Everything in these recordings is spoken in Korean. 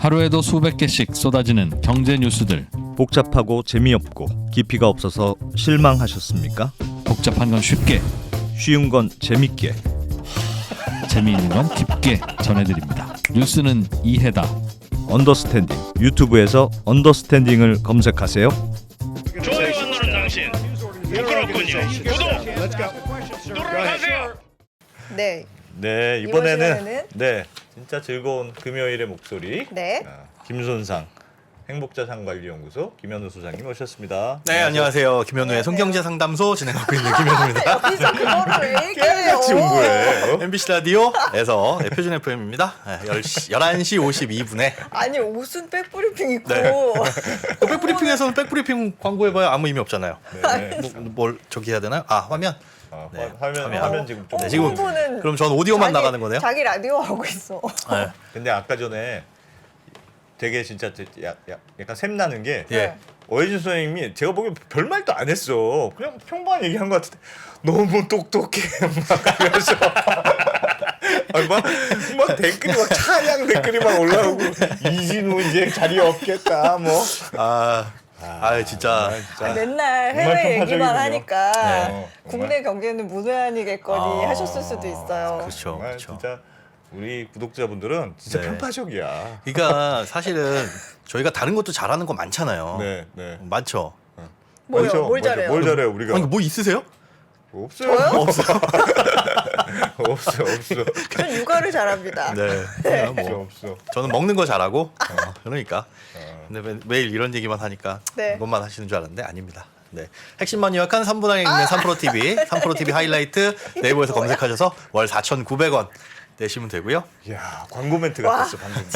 하루에도 수백 개씩 쏟아지는 경제 뉴스들. 복잡하고 재미없고 깊이가 없어서 실망하셨습니까? 복잡한 건 쉽게, 쉬운 건 재밌게. 재미있는 건 깊게 전해드립니다. 뉴스는 이해다. 언더스탠딩. 유튜브에서 언더스탠딩을 검색하세요. 좋아요가 누른 당신 부끄럽군요. 구독 누르세요. 네. 네, 이번 이번에는 시간에는? 네 진짜 즐거운 금요일의 목소리 네. 김손상 행복자산관리연구소 김현우 소장님 오셨습니다. 네, 안녕하세요. 김현우의 성경제 상담소 진행하고 있는 김현우입니다. 여기서 그거를 왜 얘기해요? 같이 공부해. MBC 라디오에서 표준 FM입니다. 11시 52분에 아니 옷은 백브리핑 입고 네. 백브리핑에서는 백브리핑 광고해봐야 아무 의미 없잖아요. 네. 뭘 저기 해야 되나요? 아, 화면? 네, 화면 지금 좀. 네, 지금 홍보는 그럼 전 오디오만 나가는 거네요? 자기 라디오 하고 있어. 네. 근데 아까 전에 되게 진짜 약간 샘나는 게 예. 오해진 선생님이 제가 보기엔 별말도 안 했어. 그냥 평범한 얘기한 것 같은데 너무 똑똑해 막 그래서 막 댓글이 막 찬양 댓글이 막 올라오고 이진우 이제 자리 없겠다 뭐. 진짜. 맨날 정말 해외 얘기만 편파적이군요. 하니까 네. 국내 경제는 무대아니겠거니 하셨을 수도 있어요. 그렇죠. 정말 그렇죠. 진짜 우리 구독자분들은 진짜 네. 편파적이야. 그러니까 사실은 저희가 다른 것도 잘하는 거 많잖아요. 네, 네. 많죠. 뭐요? 그렇죠? 뭘 잘해요? 뭘 잘해요 우리가? 아니, 뭐 있으세요? 없어요. 없어요. 없어. 전 육아를 잘합니다. 네. 없어. 저는 먹는 거 잘하고 그러니까 근데 매일 이런 얘기만 하니까 네. 이것만 하시는 줄 알았는데 아닙니다. 네. 핵심만 요약한 3분 안에 읽는 3프로TV 3프로TV 하이라이트 네이버에서 검색하셔서 월 4,900원 내시면 되고요. 야 광고 멘트 와, 같았어 방금.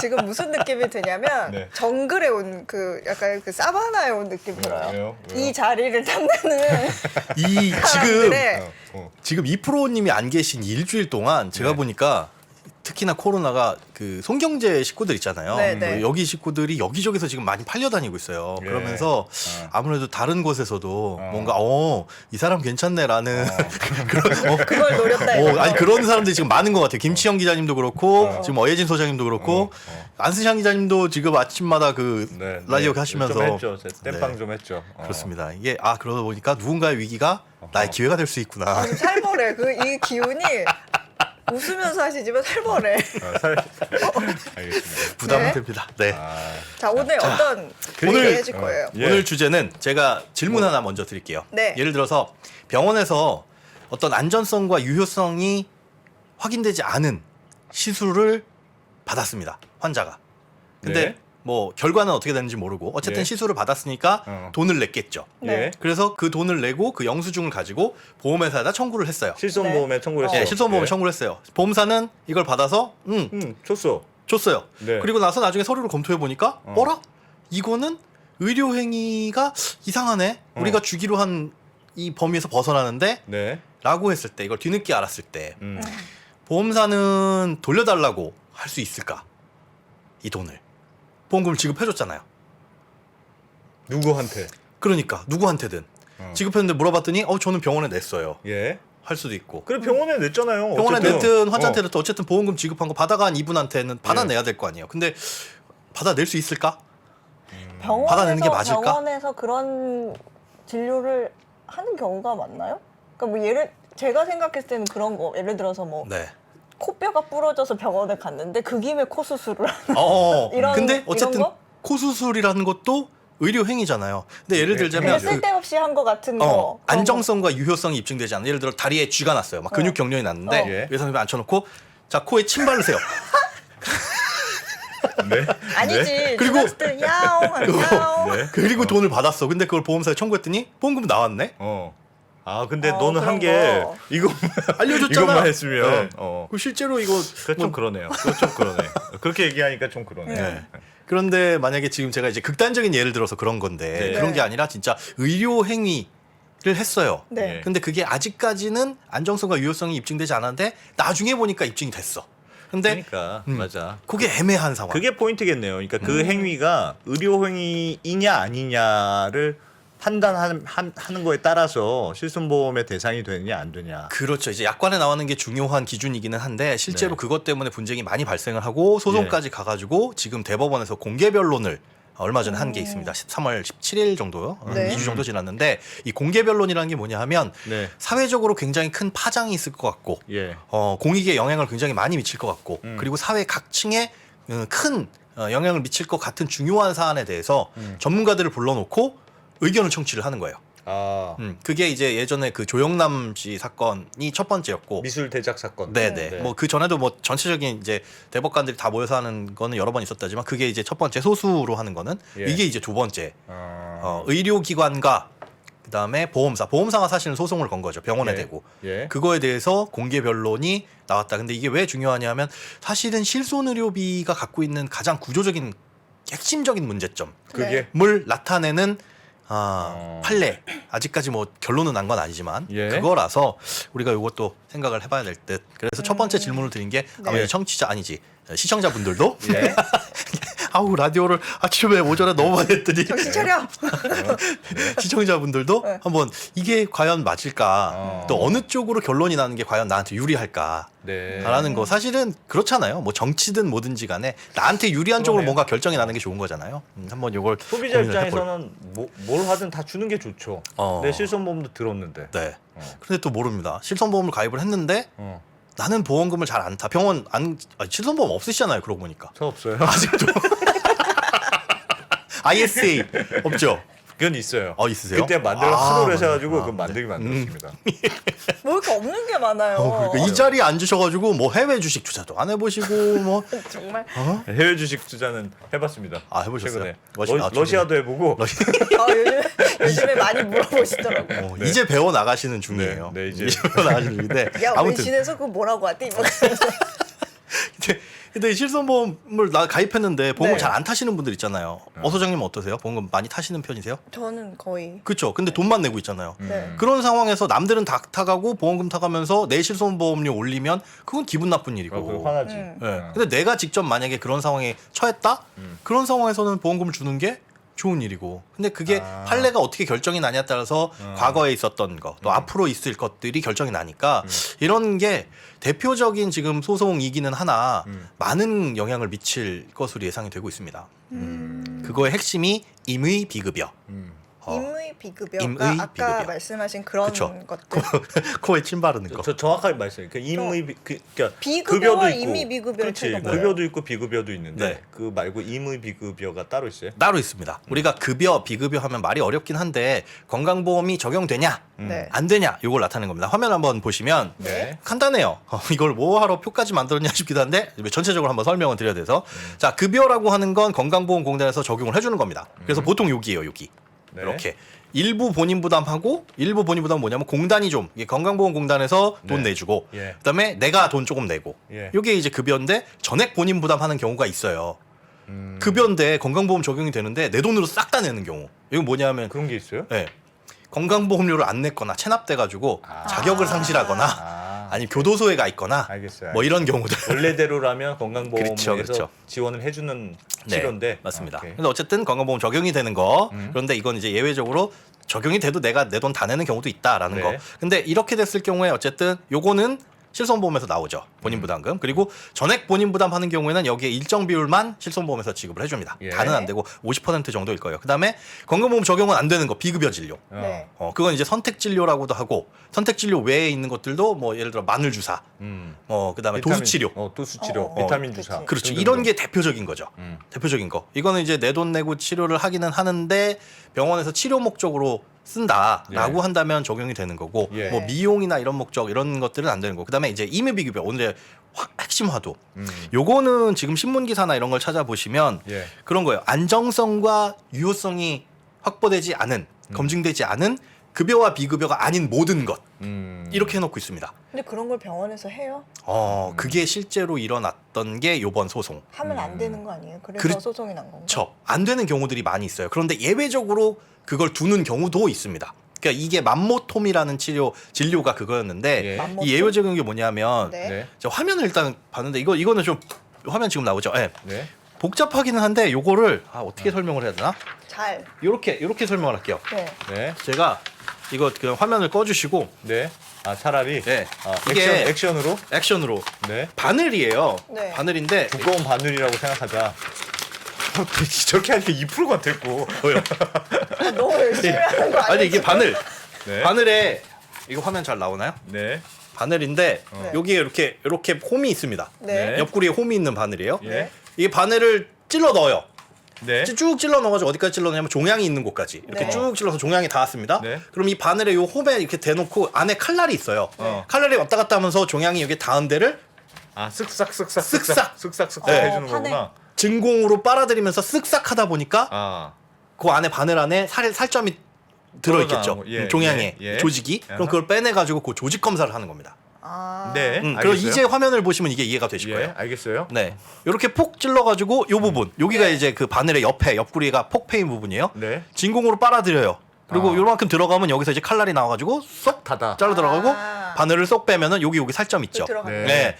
지금 무슨 느낌이 드냐면 네. 정글에 온 그 약간 그 사바나에 온 느낌 들어요. 왜요? 이 자리를 탐내는 이 사람들의 지금 2%님이 안 계신 일주일 동안 제가 네. 보니까 특히나 코로나가 그 송경제 식구들 있잖아요. 네, 네. 뭐 여기 식구들이 여기저기서 지금 많이 팔려다니고 있어요. 예. 그러면서 아무래도 다른 곳에서도 뭔가 이 사람 괜찮네라는 그걸 노렸다 이거죠. 아니 그런 사람들이 지금 많은 것 같아요. 김치영 기자님도 그렇고 지금 어예진 소장님도 그렇고 안승찬 기자님도 지금 아침마다 그 네, 라디오 네. 하시면서 좀 했죠. 땜빵 네. 좀 했죠. 그렇습니다. 이게 그러다 보니까 누군가의 위기가 나의 기회가 될 수 있구나. 지금 살벌해. 이 기운이 웃으면서 하시지만 살벌해. 알겠습니다. 부담은 네. 됩니다. 네. 자 오늘 어떤 오늘- 얘기 해줄 거예요? 예. 오늘 주제는 제가 질문 하나 먼저 드릴게요. 네. 예를 들어서 병원에서 어떤 안전성과 유효성이 확인되지 않은 시술을 받았습니다. 환자가. 근데 네. 뭐 결과는 어떻게 되는지 모르고 어쨌든 예. 시술을 받았으니까 돈을 냈겠죠. 네. 예. 그래서 그 돈을 내고 그 영수증을 가지고 보험회사에다 청구를 했어요. 실손보험에 청구를 했어요. 네, 실손보험에 예. 청구를 했어요. 보험사는 이걸 받아서 줬어. 줬어요. 네. 그리고 나서 나중에 서류를 검토해 보니까 어라? 이거는 의료 행위가 이상하네. 우리가 주기로 한 이 범위에서 벗어나는데 네. 라고 했을 때 이걸 뒤늦게 알았을 때 음. 보험사는 돌려달라고 할 수 있을까? 이 돈을. 보험금을 지급해 줬잖아요. 누구한테? 그러니까 누구한테든 지급했는데 물어봤더니 저는 병원에 냈어요. 예. 할 수도 있고. 그래 병원에 냈잖아요. 병원에 어쨌든. 냈든 환자한테는 어쨌든 보험금 지급한 거 받아간 이분한테는 받아내야 될 거 아니에요. 근데 받아낼 수 있을까? 받아내는 게 맞을까? 병원에서 그런 진료를 하는 경우가 많나요? 그러니까 뭐 제가 생각했을 때는 그런 거 예를 들어서 뭐 네. 코뼈가 부러져서 병원에 갔는데 그 김에 코 수술을 하는 근데 이런 어쨌든 거? 코 수술이라는 것도 의료 행위잖아요. 근데 예를 네, 들자면 그냥 쓸데없이 한 거 같은 거 그런 거. 안정성과 유효성이 입증되지 않는 예를 들어 다리에 쥐가 났어요. 막 근육 경련이 났는데 예. 의사 선생님이 앉혀놓고 자 코에 침 바르세요. 네. 아니지. 네. 그리고- 그리고 때 야옹 야옹. 네. 그리고 돈을 받았어. 근데 그걸 보험사에 청구했더니 보험금 나왔네. 근데 너는 그런 한 게 거. 이거 알려줬잖아. 이것만 했으면 네. 그 실제로 이거 그거 좀 그러네요. 그거 좀 그러네. 그렇게 얘기하니까 좀 그러네. 네. 그런데 만약에 지금 제가 이제 극단적인 예를 들어서 그런 건데 네. 그런 게 아니라 진짜 의료 행위를 했어요. 네. 근데 그게 아직까지는 안정성과 유효성이 입증되지 않았는데 나중에 보니까 입증이 됐어. 근데 그러니까 맞아. 그게 애매한 상황. 그게 포인트겠네요. 그러니까 그 행위가 의료 행위이냐 아니냐를 판단하는 거에 따라서 실손보험의 대상이 되느냐 안 되냐. 그렇죠. 이제 약관에 나오는 게 중요한 기준이기는 한데 실제로 네. 그것 때문에 분쟁이 많이 발생을 하고 소송까지 가가지고 지금 대법원에서 공개 변론을 얼마 전에 한 게 있습니다. 3월 17일 정도요. 네. 2주 정도 지났는데 이 공개 변론이라는 게 뭐냐 하면 네. 사회적으로 굉장히 큰 파장이 있을 것 같고 예. 공익에 영향을 굉장히 많이 미칠 것 같고 그리고 사회 각층에 큰 영향을 미칠 것 같은 중요한 사안에 대해서 전문가들을 불러놓고 의견을 청취를 하는 거예요. 아 그게 이제 예전에 그 조영남 씨 사건이 첫 번째였고 미술 대작 사건. 네네. 네. 뭐 그 전에도 뭐 전체적인 이제 대법관들이 다 모여서 하는 거는 여러 번 있었다지만 그게 이제 첫 번째 소수로 하는 거는 예. 이게 이제 두 번째 아. 의료기관과 그다음에 보험사가 사실은 소송을 건 거죠. 병원에 예. 대고 예. 그거에 대해서 공개 변론이 나왔다. 근데 이게 왜 중요하냐면 사실은 실손의료비가 갖고 있는 가장 구조적인 핵심적인 문제점을 그게 나타내는 판례 아직까지 뭐 결론은 난 건 아니지만 예. 그거라서 우리가 이것도 생각을 해봐야 될 듯. 그래서 첫 번째 질문을 드린 게 아마 네. 청취자 아니지 시청자분들도 예. 아우 라디오를 아침에 오전에 너무 많이 했더니 정신 차려. 시청자분들도 네. 한번 이게 과연 맞을까 어. 또 어느 쪽으로 결론이 나는 게 과연 나한테 유리할까 네. 라는 거 사실은 그렇잖아요. 뭐 정치든 뭐든지 간에 나한테 유리한 쪽으로 그러네요. 뭔가 결정이 나는 게 좋은 거잖아요. 한번 이걸 소비자 고민을 해볼- 입장에서는 뭘 하든 다 주는 게 좋죠. 내 실손보험도 들었는데. 네. 어. 근데 또 모릅니다. 실손보험을 가입을 했는데 어. 나는 보험금을 잘 안 타. 병원 실손보험 없으시잖아요. 그러고 보니까. 저 없어요. 아직도. ISA 없죠? 그건 있어요. 있으세요? 그때 만들어 하도 하셔가지고 맞네. 그건 만들기 만들었습니다. 뭐 이렇게 없는 게 많아요. 그러니까 이 자리에 앉으셔가지고 뭐 해외 주식 투자도 안 해보시고 뭐 정말. 해외 주식 투자는 해봤습니다. 해보셨어요? 최근에 저도. 러시아도 해보고. 요즘에 많이 물어보시더라고요. 이제 배워 나가시는 중이에요. 네, 이제. 배워 나가시는 중인데 야, 아무튼 외신에서 그거 뭐라고 하대? 근데 실손보험을 나 가입했는데 보험을 네. 잘 안 타시는 분들 있잖아요. 소장님은 어떠세요? 보험금 많이 타시는 편이세요? 저는 거의. 그렇죠. 근데 돈만 내고 있잖아요. 네. 그런 상황에서 남들은 다 타가고 보험금 타가면서 내 실손보험료 올리면 그건 기분 나쁜 일이고. 그거 화나지. 네. 근데 내가 직접 만약에 그런 상황에 처했다? 그런 상황에서는 보험금을 주는 게 좋은 일이고. 근데 그게 판례가 어떻게 결정이 나냐에 따라서 과거에 있었던 거, 또 앞으로 있을 것들이 결정이 나니까 이런 게 대표적인 지금 소송이기는 하나 많은 영향을 미칠 것으로 예상이 되고 있습니다. 그거의 핵심이 임의 비급여. 임의 비급여가 임의 아까 비급여. 말씀하신 그런 그쵸. 것들. 코에 침 바르는 거. 저 정확하게 말씀해요. 그 임의 그러니까 비급여와 급여도 있고, 임의 비급여의 그렇지. 차이가 뭐예요? 급여도 있고 비급여도 있는데 네. 그 말고 임의 비급여가 따로 있어요. 따로 있습니다. 우리가 급여, 비급여 하면 말이 어렵긴 한데 건강보험이 적용되냐, 네. 안 되냐 이걸 나타내는 겁니다. 화면 한번 보시면 네. 간단해요. 이걸 뭐하러 표까지 만들었냐 싶기도 한데 전체적으로 한번 설명을 드려야 돼서 자 급여라고 하는 건 건강보험공단에서 적용을 해주는 겁니다. 그래서 보통 여기예요. 여기 네. 이렇게 일부 본인 부담하고 일부 본인 부담은 뭐냐면 공단이 좀 이게 건강보험공단에서 돈 네. 내주고 예. 그다음에 내가 돈 조금 내고 예. 이게 이제 급여인데 전액 본인 부담하는 경우가 있어요. 급여인데 건강보험 적용이 되는데 내 돈으로 싹 다 내는 경우. 이건 뭐냐면 그런 게 있어요? 네. 건강보험료를 안 냈거나 체납돼가지고 자격을 상실하거나 아니면 교도소에 가 있거나 알겠어요. 뭐 이런 경우들. 원래대로라면 건강보험에서 그렇죠. 지원을 해주는 네, 치료인데 맞습니다. 오케이. 근데 어쨌든 건강보험 적용이 되는 거. 그런데 이건 이제 예외적으로 적용이 돼도 내가 내 돈 다 내는 경우도 있다라는 네. 거. 근데 이렇게 됐을 경우에 어쨌든 요거는 실손보험에서 나오죠. 본인 부담금. 그리고 전액 본인 부담하는 경우에는 여기에 일정 비율만 실손보험에서 지급을 해줍니다. 예. 다는 안 되고 50% 정도일 거예요. 그다음에 건강보험 적용은 안 되는 거 비급여 진료. 네. 그건 이제 선택 진료라고도 하고 선택 진료 외에 있는 것들도 뭐 예를 들어 마늘 주사, 그다음에 도수 치료. 도수 치료, 어, 비타민 그치. 주사. 그렇죠. 등등등. 이런 게 대표적인 거죠. 대표적인 거. 이거는 이제 내 돈 내고 치료를 하기는 하는데 병원에서 치료 목적으로 쓴다라고 예. 한다면 적용이 되는 거고 예. 뭐 미용이나 이런 목적 이런 것들은 안 되는 거. 그다음에 이제 임의비급여 오늘 핵심 화두. 요거는 지금 신문 기사나 이런 걸 찾아보시면 예. 그런 거예요. 안정성과 유효성이 확보되지 않은 검증되지 않은 급여와 비급여가 아닌 모든 것 이렇게 해놓고 있습니다. 근데 그런 걸 병원에서 해요? 그게 실제로 일어났던 게 요번 소송. 하면 안 되는 거 아니에요? 그래서 그렇- 소송이 난 건가? 그렇죠. 안 되는 경우들이 많이 있어요. 그런데 예외적으로 그걸 두는 경우도 있습니다. 그러니까 이게 맘모톰이라는 진료가 그거였는데 예. 맘모톰? 이 예외적인 게 뭐냐면 네. 네. 저 화면을 일단 봤는데 이거는 좀 화면 지금 나오죠. 네. 네. 복잡하기는 한데 요거를 어떻게 설명을 해야 되나? 잘. 요렇게 설명을 할게요. 네. 네. 제가 이거 그냥 화면을 꺼주시고 네. 아 차라리. 네. 이게 이게 액션으로. 액션으로 네. 바늘이에요. 네. 바늘인데 두꺼운 바늘이라고 생각하자. 저렇게 하니까 2% 같았고. 너무 열심히 하는 거 아니에요? 아니 이게 바늘. 네. 바늘에 이거 화면 잘 나오나요? 네. 바늘인데 네. 여기에 이렇게 홈이 있습니다. 네. 네. 옆구리에 홈이 있는 바늘이에요. 예. 이게 바늘을 찔러 넣어요. 네. 쭉 찔러 넣어가지고 어디까지 찔러 넣냐면 종양이 있는 곳까지 이렇게 네. 쭉 찔러서 종양이 닿았습니다. 네. 그럼 이 바늘에 요 홈에 이렇게 대놓고 안에 칼날이 있어요. 네. 칼날이 왔다 갔다 하면서 종양이 여기 닿은 데를 아 쓱싹 쓱싹. 네. 해주는 판에. 거구나. 진공으로 빨아들이면서 쓱싹 하다 보니까 아. 그 안에 바늘 안에 살점이 들어있겠죠. 떨어져 나오고, 예, 종양에 예, 예. 조직이. 아하. 그럼 그걸 빼내가지고 그 조직 검사를 하는 겁니다. 아. 네. 그럼 알겠어요? 이제 화면을 보시면 이게 이해가 되실 예. 거예요. 알겠어요. 네, 이렇게 폭 찔러가지고 요 부분 여기가 이제 그 바늘의 옆구리가 폭 패인 부분이에요. 네. 진공으로 빨아들여요. 그리고 아. 요만큼 들어가면 여기서 이제 칼날이 나와가지고 쏙 닫아. 잘라 들어가고 아. 바늘을 쏙 빼면은 여기 살점 있죠. 들어가네. 네.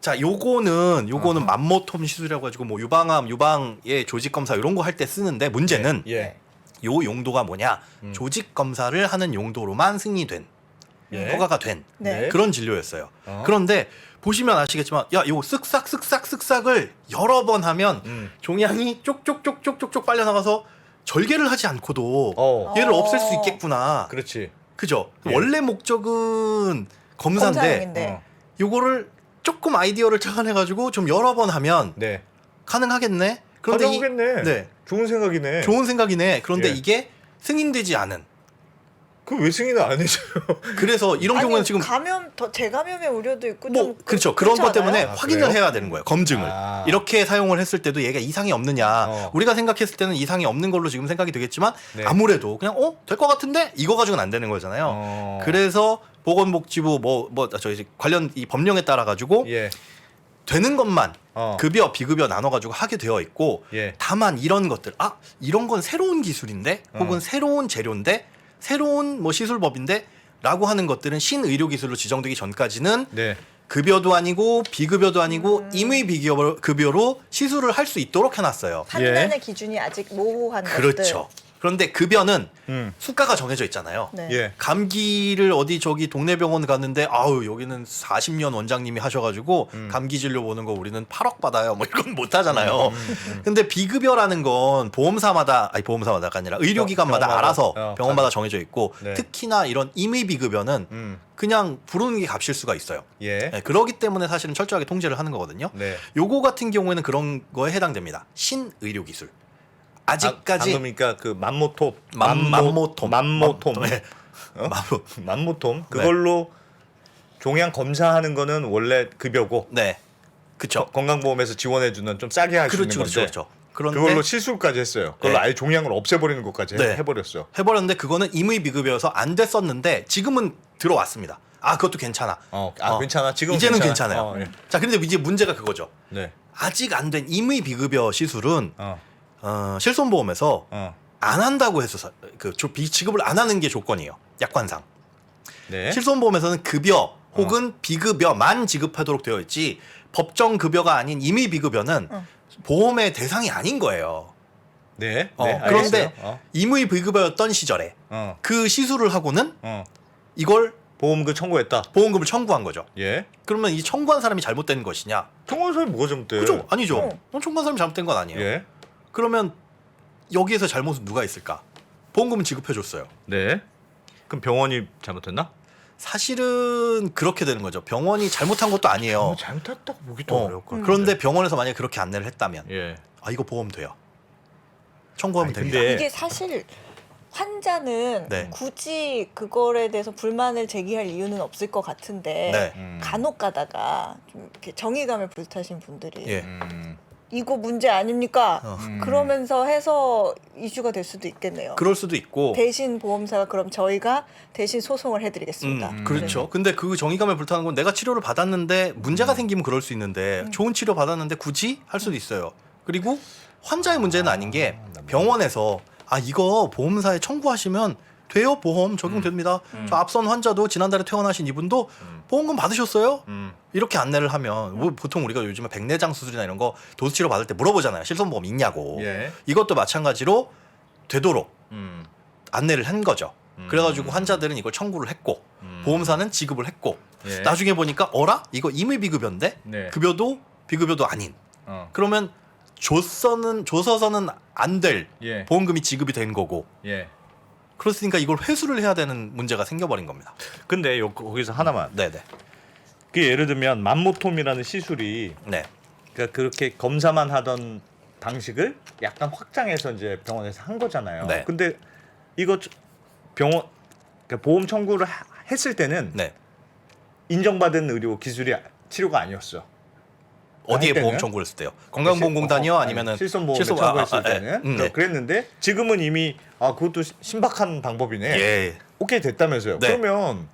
자, 요거는 맘모톰 시술이라고 가지고 뭐 유방의 조직 검사 이런 거 할 때 쓰는데 문제는 예. 요 용도가 뭐냐? 조직 검사를 하는 용도로만 승인된 예. 허가가 된 네. 그런 진료였어요. 그런데 보시면 아시겠지만 야, 이거 쓱싹을 여러 번 하면 종양이 쪽쪽쪽쪽쪽쪽 빨려 나가서 절개를 하지 않고도 얘를 없앨 수 있겠구나. 그렇지. 그죠? 예. 원래 목적은 검사인데 검사용인데. 요거를 조금 아이디어를 착안해가지고 좀 여러 번 하면 네. 가능하겠네. 그런데 가져오겠네. 네, 좋은 생각이네. 좋은 생각이네. 그런데 예. 이게 승인되지 않은. 그 왜 승인을 안 해줘요? 그래서 이런 아니, 경우는 지금 재감염의 우려도 있고 뭐 좀 그렇죠. 그런 것 그렇지 때문에 않아요? 아, 확인을 그래요? 해야 되는 거예요. 검증을. 아. 이렇게 사용을 했을 때도 얘가 이상이 없느냐. 어. 우리가 생각했을 때는 이상이 없는 걸로 지금 생각이 되겠지만 네. 아무래도 그냥 될 것 같은데 이거 가지고는 안 되는 거잖아요. 그래서 보건복지부 저희 관련 이 법령에 따라 가지고 예. 되는 것만 어. 급여 비급여 나눠 가지고 하게 되어 있고 예. 다만 이런 것들 이런 건 새로운 기술인데 혹은 새로운 재료인데 새로운 뭐 시술법인데 라고 하는 것들은 신의료 기술로 지정되기 전까지는 네. 급여도 아니고 비급여도 아니고 임의 비급여로 시술을 할 수 있도록 해놨어요. 판단의 기준이 아직 모호한 그렇죠. 그런데 급여는 음. 수가가 정해져 있잖아요. 네. 예. 감기를 어디 저기 동네 병원 갔는데 여기는 40년 원장님이 하셔가지고 감기 진료 보는 거 우리는 8억 받아요. 뭐 이건 못 하잖아요. 근데 비급여라는 건 보험사마다가 아니라 의료기관마다 병원마다, 알아서 병원마다 정해져 있고 네. 특히나 이런 임의 비급여는 그냥 부르는 게 값일 수가 있어요. 예. 네, 그러기 때문에 사실은 철저하게 통제를 하는 거거든요. 네. 요거 같은 경우에는 그런 거에 해당됩니다. 신의료 기술. 아직까지 그러니까 그 맘모톰. 맘모톰. 네. 맘모톰. 그걸로 종양 검사하는 거는 원래 급여고 네. 그쵸. 건강보험에서 지원해주는 좀 싸게 할 수 있는 건데 그렇죠. 그런데 그걸로 시술까지 했어요. 그걸로 네. 아예 종양을 없애버리는 것까지 네. 해버렸어. 해버렸는데 그거는 임의 비급여여서 안 됐었는데 지금은 들어왔습니다. 그것도 괜찮아. 괜찮아. 지금 이제는 괜찮아. 괜찮아요. 예. 자, 근데 이제 문제가 그거죠. 네. 아직 안 된 임의 비급여 시술은 어. 실손보험에서 어. 안 한다고 해서 지급을 안 하는 게 조건이에요. 약관상. 네. 실손보험에서는 급여 혹은 비급여만 지급하도록 되어 있지 법정 급여가 아닌 임의 비급여는 보험의 대상이 아닌 거예요. 네. 그런데 알겠어요. 임의 비급여였던 시절에 그 시술을 하고는 이걸 보험금 청구했다. 보험금을 청구한 거죠. 예. 그러면 이 청구한 사람이 잘못된 것이냐? 청구한 사람이 뭐가 잘못돼? 그죠? 아니죠. 청구한 사람이 잘못된 건 아니에요. 예. 그러면 여기에서 잘못은 누가 있을까? 보험금은 지급해줬어요. 네. 그럼 병원이 잘못했나? 사실은 그렇게 되는 거죠. 병원이 잘못한 것도 아니에요. 잘못했다고 보기도 어렵고. 그런데 병원에서 만약에 그렇게 안내를 했다면 예. 이거 보험 돼요. 청구하면 아니, 됩니다. 근데 이게 사실 환자는 네. 굳이 그거에 대해서 불만을 제기할 이유는 없을 것 같은데 네. 간혹 가다가 좀 이렇게 정의감에 불타신 분들이 예. 이거 문제 아닙니까? 음. 그러면서 해서 이슈가 될 수도 있겠네요. 그럴 수도 있고. 대신 보험사가 그럼 저희가 대신 소송을 해드리겠습니다. 그렇죠. 근데 그 정의감에 불타는 건 내가 치료를 받았는데 문제가 생기면 그럴 수 있는데 좋은 치료 받았는데 굳이 할 수도 있어요. 그리고 환자의 문제는 아닌 게 병원에서 이거 보험사에 청구하시면 돼요. 보험 적용됩니다. 저 앞선 환자도 지난달에 퇴원하신 이분도 보험금 받으셨어요? 이렇게 안내를 하면 뭐 보통 우리가 요즘에 백내장 수술이나 이런 거 도수치료 받을 때 물어보잖아요. 실손보험 있냐고. 예. 이것도 마찬가지로 되도록 음. 안내를 한 거죠. 그래가지고 환자들은 이걸 청구를 했고 보험사는 지급을 했고 예. 나중에 보니까 어라? 이거 임의비급여인데 네. 급여도 비급여도 아닌 그러면 줘서는 안 될 예. 보험금이 지급이 된 거고 예. 그렇으니까 이걸 회수를 해야 되는 문제가 생겨버린 겁니다. 근데 거기서 하나만. 네네. 그 예를 들면 맘모톰이라는 시술이 네. 그러니까 그렇게 검사만 하던 방식을 약간 확장해서 이제 병원에서 한 거잖아요. 네. 근데 이거 병원 그러니까 보험 청구를 했을 때는 네. 인정받은 의료 기술이 치료가 아니었어. 어디에 할 때는? 보험 청구를 했을 때요? 건강보험공단이요? 아니면은 실손보험에 실손- 청구했을 아, 아, 아, 때는 네. 그랬는데 지금은 이미 그것도 신박한 방법이네. 예. 오케이 됐다면서요. 네. 그러면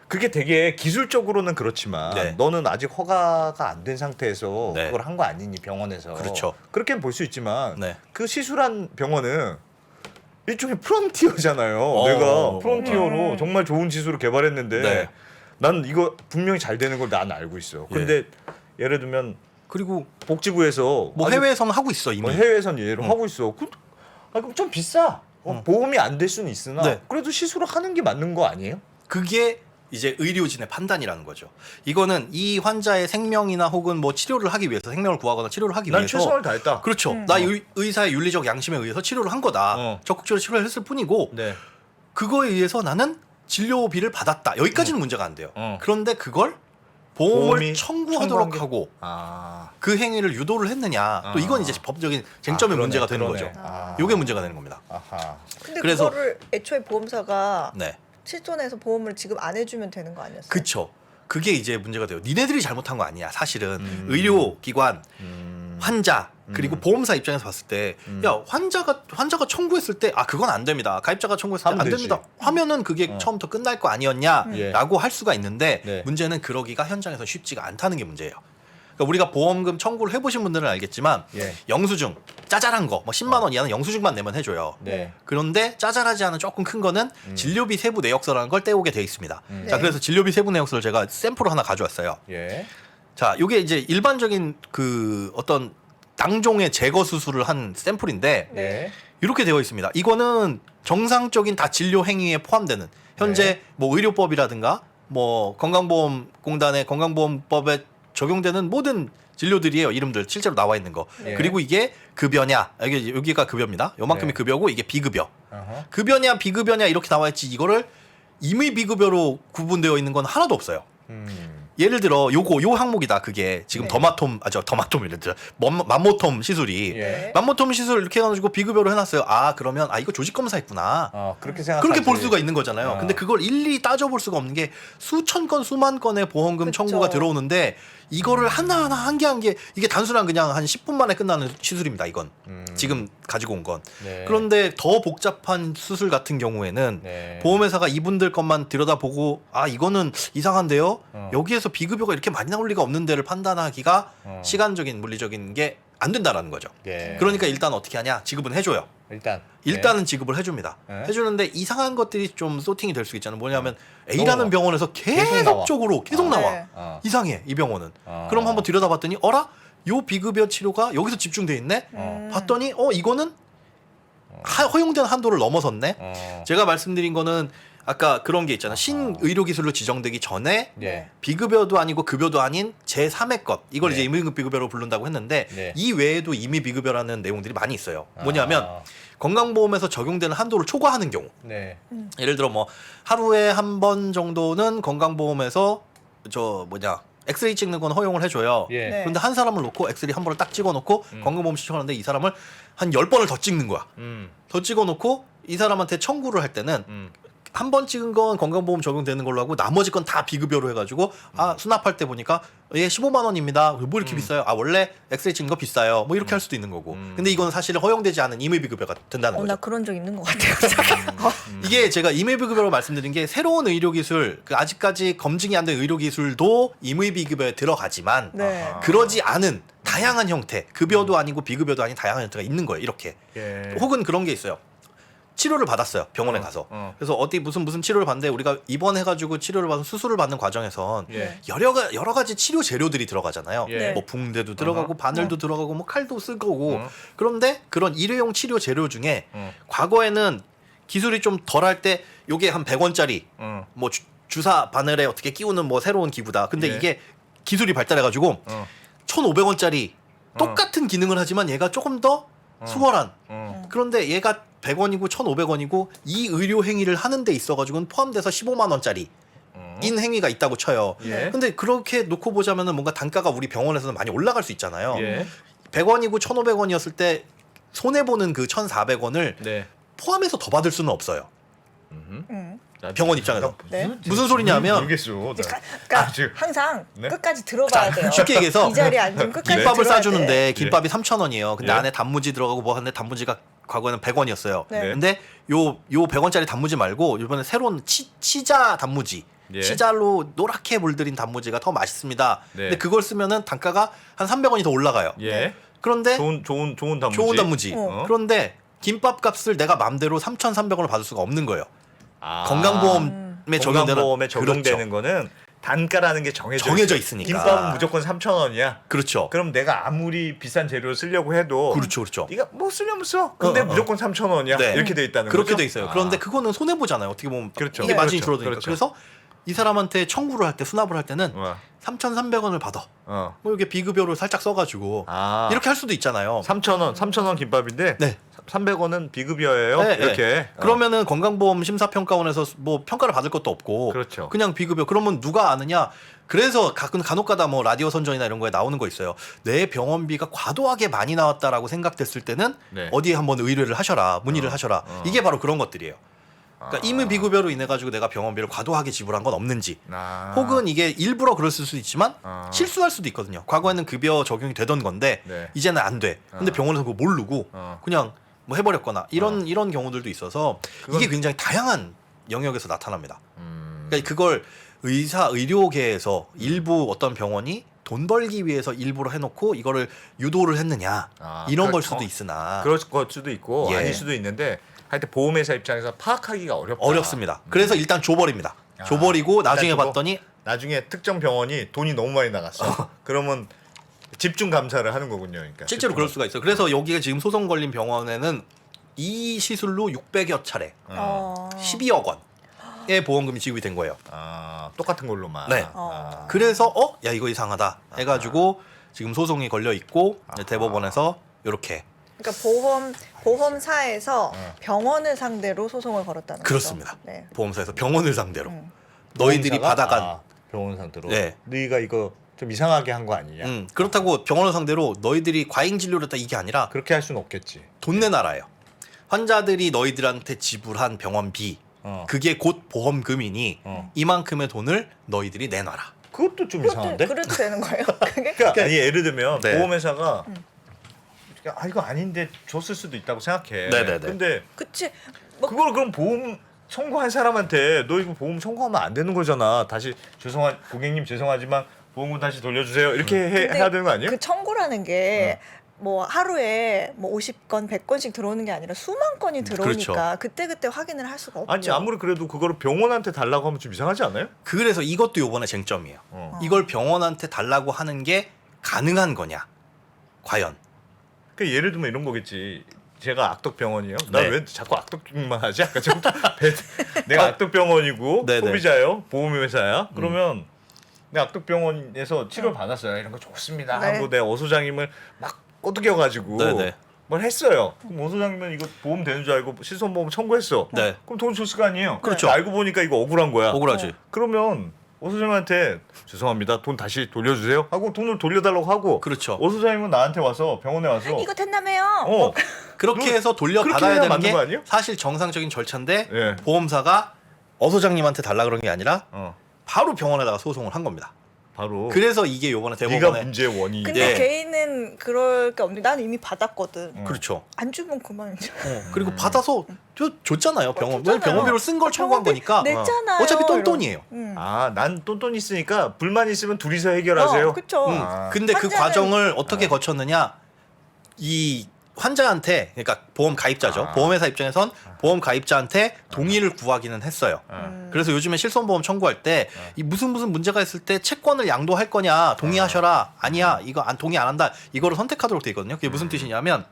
그게 되게 기술적으로는 그렇지만 네. 너는 아직 허가가 안 된 상태에서 네. 그걸 한 거 아니니 병원에서. 그렇죠. 그렇게 볼 수 있지만 네. 그 시술한 병원은 일종의 프론티어잖아요. 어. 내가 프론티어로 정말 좋은 기술을 개발했는데 네. 난 이거 분명히 잘 되는 걸 난 알고 있어. 근데 예를 들면 그리고 복지부에서 뭐 아주 해외에서는 하고 있어 이미. 뭐 해외에선 예로 하고 있어. 그럼 좀 비싸. 보험이 안 될 수는 있으나 네. 그래도 시술을 하는 게 맞는 거 아니에요? 그게 이제 의료진의 판단이라는 거죠. 이거는 이 환자의 생명이나 혹은 뭐 치료를 하기 위해서 생명을 구하거나 치료를 하기 난 위해서 최선을 다했다. 그렇죠. 나 의사의 윤리적 양심에 의해서 치료를 한 거다. 적극적으로 치료를 했을 뿐이고 네. 그거에 의해서 나는 진료비를 받았다. 여기까지는 문제가 안 돼요. 어. 그런데 그걸 보험을 보험이 청구하도록 청구한 게- 하고 아. 그 행위를 유도를 했느냐. 또 이건 이제 법적인 쟁점의 그러네, 문제가 되는 그러네. 거죠. 아. 요게 문제가 되는 겁니다. 아하. 근데 그래서- 그거를 애초에 보험사가 네. 실손해서 보험을 지급 안 해주면 되는 거 아니었어요? 그쵸. 그게 이제 문제가 돼요. 니네들이 잘못한 거 아니야. 사실은 의료기관, 환자 그리고 보험사 입장에서 봤을 때, 야 환자가 청구했을 때, 그건 안 됩니다. 가입자가 청구했을 때 하면 안 되지. 됩니다. 하면은 그게 처음부터 끝날 거 아니었냐라고 할 수가 있는데 네. 문제는 그러기가 현장에서 쉽지가 않다는 게 문제예요. 그러니까 우리가 보험금 청구를 해보신 분들은 알겠지만 예. 영수증 짜잘한 거, 뭐 10만 원 이하는 영수증만 내면 해줘요. 네. 그런데 짜잘하지 않은 조금 큰 거는 진료비 세부 내역서라는 걸 떼오게 돼 있습니다. 자, 네. 그래서 진료비 세부 내역서를 제가 샘플을 하나 가져왔어요. 예. 자, 이게 이제 일반적인 그 어떤 낭종의 제거 수술을 한 샘플인데 네. 이렇게 되어 있습니다. 이거는 정상적인 다 진료 행위에 포함되는 현재 네. 뭐 의료법이라든가 뭐 건강보험공단의 건강보험법에 적용되는 모든 진료들이에요. 이름들 실제로 나와 있는 거. 네. 그리고 이게 급여냐? 여기가 급여입니다. 요만큼이 네. 급여고 이게 비급여. 어허. 급여냐 비급여냐 이렇게 나와 있지 이거를 임의 비급여로 구분되어 있는 건 하나도 없어요. 예를 들어 요 항목이다. 그게 지금 네. 더마톰이랬죠. 맘모톰 시술이 예. 맘모톰 시술 이렇게 해가지고 비급여로 해놨어요. 그러면 이거 조직 검사했구나. 그렇게 생각하지. 그렇게 볼 수가 있는 거잖아요. 근데 그걸 일일이 따져볼 수가 없는 게 수천 건 수만 건의 보험금 그쵸. 청구가 들어오는데 이거를 하나하나 한 개 한 개 이게 단순한 그냥 한 10분 만에 끝나는 시술입니다. 이건 지금 가지고 온 건. 네. 그런데 더 복잡한 수술 같은 경우에는 네. 보험회사가 이분들 것만 들여다보고 이거는 이상한데요. 어. 여기에서 비급여가 이렇게 많이 나올 리가 없는 데를 판단하기가 어. 시간적인 물리적인 게 안 된다라는 거죠. 예. 그러니까 일단 어떻게 하냐? 지급은 해줘요. 일단은 지급을 해줍니다. 네. 해주는데 이상한 것들이 좀 소팅이 될 수 있잖아요. 뭐냐면 A라는 나와. 병원에서 계속적으로 계속 나와. 네. 이상해 이 병원은. 아. 그럼 한번 들여다봤더니 어라? 요 비급여 치료가 여기서 집중돼 있네. 봤더니 이거는 허용된 한도를 넘어섰네. 제가 말씀드린 거는 아까 그런 게 있잖아. 신의료기술로 지정되기 전에 예. 비급여도 아니고 급여도 아닌 제3의 것 이걸 네. 이제 임의급 비급여로 부른다고 했는데 네. 이 외에도 임의 비급여라는 내용들이 많이 있어요. 뭐냐면 건강보험에서 적용되는 한도를 초과하는 경우 네. 예를 들어 뭐 하루에 한 번 정도는 건강보험에서 엑스레이 찍는 건 허용을 해줘요. 예. 네. 그런데 한 사람을 놓고 엑스레이 한 번을 딱 찍어놓고 건강보험 신청하는데 이 사람을 한 10번을 더 찍는 거야. 더 찍어놓고 이 사람한테 청구를 할 때는 한 번 찍은 건 건강보험 적용되는 걸로 하고 나머지 건 다 비급여로 해가지고 수납할 때 보니까 15만 원입니다. 뭐 이렇게 비싸요? 원래 엑스레이 찍는 거 비싸요. 뭐 이렇게 할 수도 있는 거고. 근데 이건 사실은 허용되지 않은 임의 비급여가 된다는 거죠. 나 그런 적 있는 것 같아요. 이게 제가 임의 비급여로 말씀드린 게 새로운 의료기술, 아직까지 검증이 안 된 의료기술도 임의 비급여에 들어가지만 네. 그러지 않은 다양한 형태, 급여도 아니고 비급여도 아닌 다양한 형태가 있는 거예요. 이렇게. 예. 혹은 그런 게 있어요. 치료를 받았어요. 병원에 가서. 그래서 어디 무슨 치료를 받는데 우리가 입원해가지고 치료를 받은 수술을 받는 과정에선 예. 여러 가지 치료 재료들이 들어가잖아요. 예. 뭐 붕대도 들어가고 바늘도 들어가고 뭐 칼도 쓸 거고. 어. 그런데 그런 일회용 치료 재료 중에 어. 과거에는 기술이 좀 덜할 때 요게 한 100원짜리 어. 뭐 주사 바늘에 어떻게 끼우는 뭐 새로운 기구다. 근데 예. 이게 기술이 발달해가지고 어. 1,500원짜리 똑같은 기능을 하지만 얘가 조금 더 수월한. 어. 그런데 얘가 100원이고 1,500원이고 이 의료 행위를 하는 데 있어가지고는 포함돼서 15만 원짜리 인 행위가 있다고 쳐요. 예. 근데 그렇게 놓고 보자면은 뭔가 단가가 우리 병원에서는 많이 올라갈 수 있잖아요. 예. 100원이고 1,500원이었을 때 손해 보는 그 1,400원을 네. 포함해서 더 받을 수는 없어요. 나- 병원 입장에서. 나 네. 무슨 소리냐면 모르겠어. 나. 그러니까 아, 지금- 항상 네? 끝까지 들어봐야 돼요. 쉽게 얘기해서 이 자리에 앉으면 끝까지 김밥을 들어야 싸주는데 돼. 김밥이 3,000원이에요. 근데 예. 안에 단무지 들어가고 뭐 하는데 단무지가 과거에는 100원이었어요. 네. 근데 요 100원짜리 단무지 말고 이번에 새로운 치자 단무지. 예. 치자로 노랗게 물들인 단무지가 더 맛있습니다. 네. 근데 그걸 쓰면은 단가가 한 300원이 더 올라가요. 예. 그런데 좋은 단무지. 좋은 단무지. 어. 그런데 김밥 값을 내가 맘대로 3,300원을 받을 수가 없는 거예요. 아. 건강보험에 적용되는 건강보험에 적용되는 그렇죠. 거는 단가라는 게 정해져 있으니까. 김밥은 무조건 3,000원이야. 그렇죠. 그럼 내가 아무리 비싼 재료를 쓰려고 해도 그렇죠. 네가 뭐 쓰려면 써. 근데 무조건 3,000원이야. 네. 이렇게 돼 있다는 그렇게 거죠. 돼 있어요. 아. 그런데 그거는 손해 보잖아요. 어떻게 보면 그렇죠. 이게 마진이 그렇죠. 줄어드니까. 그렇죠. 그래서 이 사람한테 청구를 할 때 수납을 할 때는 와. 3,300원을 받아. 어. 뭐 이렇게 비급여를 살짝 써가지고 아. 이렇게 할 수도 있잖아요. 3,000원 김밥인데 네. 300원은 비급여예요. 네, 이렇게. 네. 그러면은 건강보험 심사평가원에서 뭐 평가를 받을 것도 없고 그렇죠. 그냥 비급여. 그러면 누가 아느냐? 그래서 간혹가다 뭐 라디오 선전이나 이런 거에 나오는 거 있어요. 내 병원비가 과도하게 많이 나왔다라고 생각됐을 때는 네. 어디에 한번 의뢰를 하셔라, 문의를 하셔라. 이게 바로 그런 것들이에요. 그러니까 임의 비급여로 인해 가지고 내가 병원비를 과도하게 지불한 건 없는지, 아. 혹은 이게 일부러 그럴 수도 있지만 아. 실수할 수도 있거든요. 과거에는 급여 적용이 되던 건데 네. 이제는 안 돼. 근데 병원에서 그거 모르고 그냥 뭐 해버렸거나 이런 경우들도 있어서 이게 굉장히 다양한 영역에서 나타납니다. 그러니까 그걸 의료계에서 일부 어떤 병원이 돈 벌기 위해서 일부러 해놓고 이거를 유도를 했느냐 아, 이런 걸 그렇죠. 수도 있으나 그럴 수도 있고 예. 아닐 수도 있는데 하여튼 보험회사 입장에서 파악하기가 어렵다. 어렵습니다. 그래서 일단 줘버립니다. 줘버리고 나중에 일단 봤더니 나중에 특정 병원이 돈이 너무 많이 나갔어. 그러면 집중 감사를 하는 거군요. 그러니까 실제로 그럴 수가 있어요. 그래서 여기가 지금 소송 걸린 병원에는 이 시술로 600여 차례, 어. 12억 원의 보험금이 지급이 된 거예요. 아, 똑같은 걸로만. 네. 아. 그래서 야 이거 이상하다 해가지고 지금 소송이 걸려 있고 대법원에서 이렇게 그러니까 보험사에서 병원을 상대로 소송을 걸었다는 거죠. 그렇습니다. 네. 보험사에서 병원을 상대로 너희들이 받아간 병원 상대로. 네. 너희가 이거 좀 이상하게 한 거 아니냐. 그렇다고 병원을 상대로 너희들이 과잉 진료를 했다 이게 아니라 그렇게 할 수는 없겠지. 돈 내놔라요. 환자들이 너희들한테 지불한 병원비 그게 곧 보험금이니 이만큼의 돈을 너희들이 내놔라. 그것도 좀 이상한데? 그래도 되는 거예요? 그게? 그러니까 아니, 예를 들면 네. 보험회사가 이거 아닌데 줬을 수도 있다고 생각해. 네네네. 근데 그치. 뭐 그걸 그럼 보험 청구한 사람한테 너 이거 보험 청구하면 안 되는 거잖아. 다시 고객님 죄송하지만 보험금 다시 돌려주세요. 이렇게 근데 해야 되는 거 아니에요? 그 청구라는 게 뭐 하루에 뭐 50건, 100건씩 들어오는 게 아니라 수만 건이 들어오니까 그렇죠. 그때그때 확인을 할 수가 없죠. 아니 아무리 그래도 그거를 병원한테 달라고 하면 좀 이상하지 않아요? 그래서 이것도 요번에 쟁점이에요. 이걸 병원한테 달라고 하는 게 가능한 거냐? 과연? 그 예를 들면 이런 거겠지. 제가 악덕병원이요. 나 네. 왜 자꾸 악덕만 하지? 아까 지금 내가 악덕병원이고 네네. 소비자요, 보험회사야. 그러면 내가 악덕병원에서 치료를 받았어요. 이런 거 좋습니다. 네. 하고 내가 오 소장님을 막 꼬드겨가지고 네네. 뭘 했어요. 그럼 오 소장님은 이거 보험 되는 줄 알고 실손보험 청구했어. 네. 그럼 돈 줬을 거 아니에요. 그렇죠. 알고 보니까 이거 억울한 거야. 억울하지. 그러면 오 소장님한테 죄송합니다. 돈 다시 돌려주세요. 하고 돈을 돌려달라고 하고. 그렇죠. 오 소장님은 나한테 와서 병원에 와서 이거 됐나매요? 어. 그렇게 너- 해서 그렇게 돌려받아야 해야 되는 맞는 거 게 아니에요? 사실 정상적인 절차인데 예. 보험사가 어 소장님한테 달라 그런 게 아니라 어. 바로 병원에다가 소송을 한 겁니다. 바로 그래서 이게 요번에 네가 대법원에 문제의 원인이. 근데 예. 개인은 그럴 게 없는데 나는 이미 받았거든. 그렇죠. 안 주면 그만이죠. 그리고 받아서 줬잖아요. 병원. 줬잖아요. 병원비로 쓴 걸 청구한 병원비 거니까 냈잖아요. 어차피 똔똔이에요. 아, 난 똔똔 있으니까 불만 있으면 둘이서 해결하세요. 그렇죠. 아. 근데 그 환자는- 과정을 어떻게 거쳤느냐? 이 환자한테 그러니까 보험 가입자죠. 보험회사 입장에선 보험 가입자한테 동의를 구하기는 했어요. 그래서 요즘에 실손보험 청구할 때 이 무슨 문제가 있을 때 채권을 양도할 거냐 동의하셔라 아니야 이거 안 동의 안 한다 이거를 선택하도록 돼 있거든요. 그게 무슨 뜻이냐면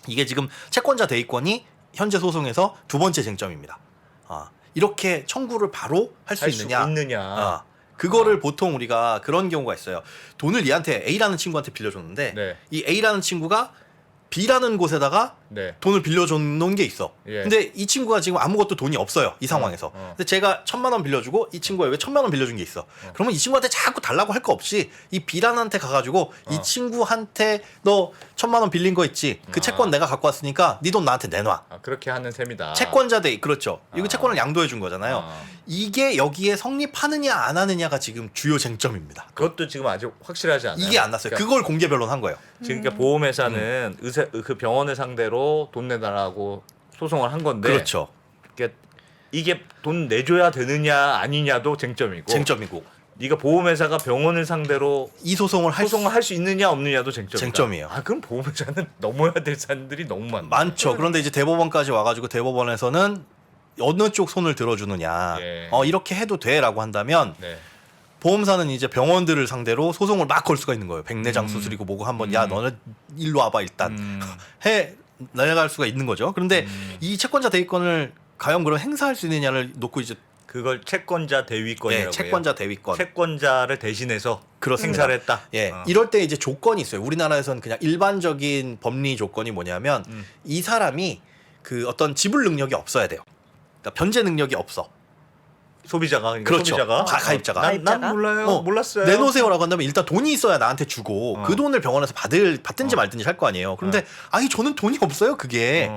이게 지금 채권자 대위권이 현재 소송에서 두 번째 쟁점입니다. 이렇게 청구를 바로 할 수 있느냐. 그거를 보통 우리가 그런 경우가 있어요. 돈을 얘한테 A라는 친구한테 빌려줬는데 네. 이 A라는 친구가 B라는 곳에다가 네. 돈을 빌려줬는 게 있어. 예. 근데 이 친구가 지금 아무것도 돈이 없어요. 이 상황에서. 근데 제가 1,000만 원 빌려주고 이 친구가 왜 1,000만 원 빌려준 게 있어. 그러면 이 친구한테 자꾸 달라고 할 거 없이 이 B란한테 가가지고 이 친구한테 너 1,000만 원 빌린 거 있지. 그 채권 내가 갖고 왔으니까 네 돈 나한테 내놔. 그렇게 하는 셈이다. 채권자 대 그렇죠. 이거 채권을 양도해 준 거잖아요. 이게 여기에 성립하느냐 안 하느냐가 지금 주요 쟁점입니다. 그것도 지금 아직 확실하지 않아요. 이게 안 났어요. 그걸 공개 변론한 거예요. 지금 그러니까 보험회사는 그 병원을 상대로 돈 내달라고 소송을 한 건데 그렇죠. 그러니까 이게 돈 내줘야 되느냐 아니냐도 쟁점이고 쟁점이고 네가 보험회사가 병원을 상대로 이 소송을 할 수 있느냐 없느냐도 쟁점이에요. 그럼 보험회사는 넘어야 될 사람들이 너무 많죠. 그런데 이제 대법원까지 와가지고 대법원에서는 어느 쪽 손을 들어주느냐. 예. 이렇게 해도 돼라고 한다면 네. 보험사는 이제 병원들을 상대로 소송을 막 걸 수가 있는 거예요. 백내장 수술이고 뭐고 한번 야 너네 일로 와봐 일단 해 내려갈 수가 있는 거죠. 그런데 이 채권자 대위권을 과연 그럼 행사할 수 있느냐를 놓고 이제 그걸 채권자 대위권이라고 해요. 채권자 대위권. 채권자를 대신해서 그렇습니다. 행사를 했다. 예, 이럴 때 이제 조건이 있어요. 우리나라에서는 그냥 일반적인 법리 조건이 뭐냐면 이 사람이 그 어떤 지불 능력이 없어야 돼요. 그러니까 변제 능력이 없어. 소비자가 그러니까 그렇죠. 소비자가 가입자가. 난 몰라요. 몰랐어요. 내놓으세요라고 한다면 일단 돈이 있어야 나한테 주고 그 돈을 병원에서 받든지 말든지 할 거 아니에요. 그런데 아니 저는 돈이 없어요. 그게.